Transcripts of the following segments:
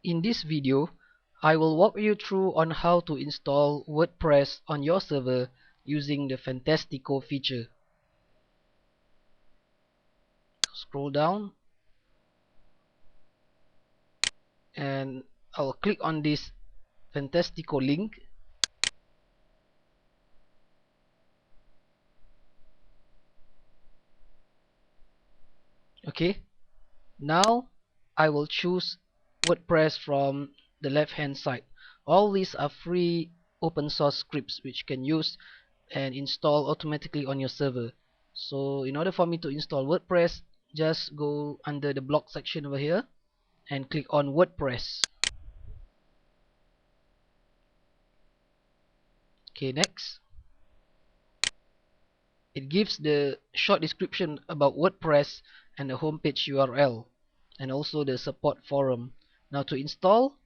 In this video, I will walk you through on how to install WordPress on your server using the Fantastico feature. Scroll down and I'll click on this Fantastico link. Okay, now I will choose WordPress from the left hand side. All these are free open source scripts which you can use and install automatically on your server. So in order for me to install WordPress, just go under the blog section over here and click on WordPress. Okay, next. It gives the short description about WordPress and the homepage URL and also the support forum. Now to install,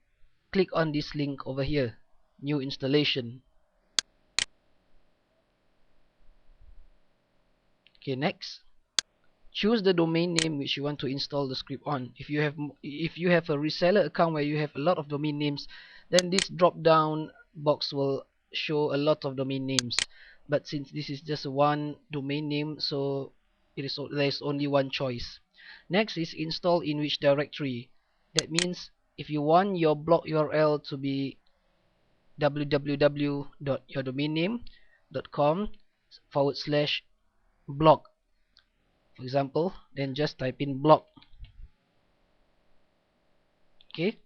click on this link over here, new installation. Okay, next. Choose the domain name which you want to install the script on. If you have a reseller account where you have a lot of domain names, then this drop down box will show a lot of domain names. But since this is just one domain name, so there is only one choice. Next is install in which directory. That means if you want your blog URL to be www.yourdomainname.com/blog, for example, then just type in blog. Okay,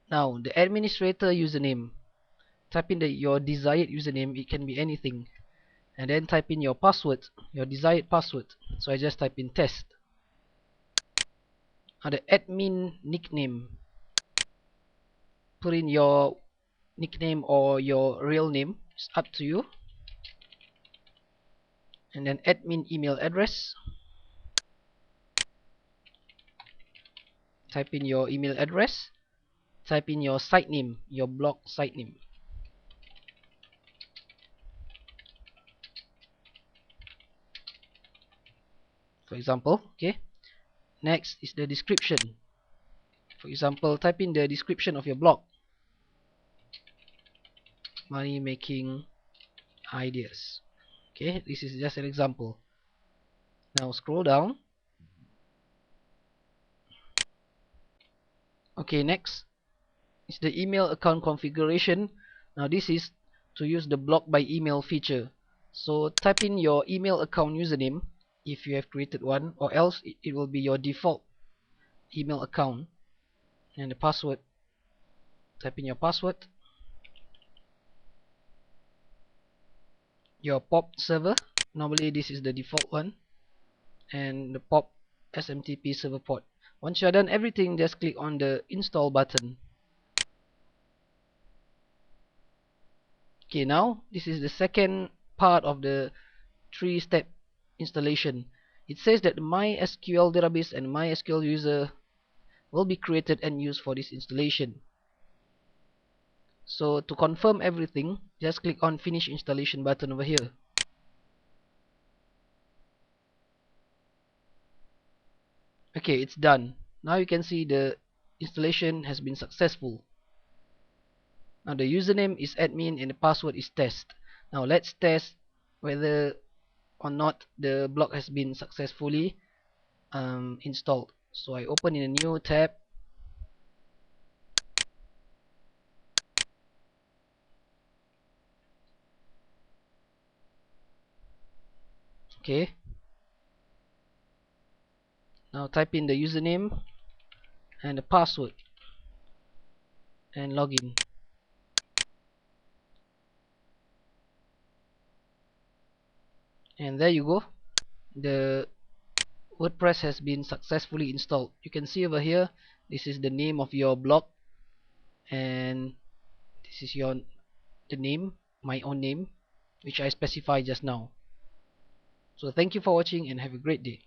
now the administrator username, type in your desired username. It can be anything, and then type in your password, your desired password. So I just type in test. Now the admin nickname, put in your nickname or your real name, it's up to you. And then admin email address, type in your email address. Type in your site name, your blog site name. For example, okay. Next is the description. For example, type in the description of your blog. Money making ideas. Okay, this is just an example. Now scroll down. Okay, next is the email account configuration. Now this is to use the block by email feature. So type in your email account username if you have created one, or else it will be your default email account. And the password, type in your password. Your POP server, normally this is the default one, and the POP SMTP server port. Once you are done everything, just click on the install button. Okay, now this is the second part of the 3-step installation. It says that MySQL database and MySQL user will be created and used for this installation. So to confirm everything, just click on finish installation button over here. Okay, it's done. Now you can see the installation has been successful. Now the username is admin and the password is test. Now let's test whether or not the block has been successfully installed. So I open in a new tab. Okay, now type in the username and the password and login. And there you go, the WordPress has been successfully installed. You can see over here, this is the name of your blog, and this is the name, my own name, which I specified just now. So thank you for watching and have a great day.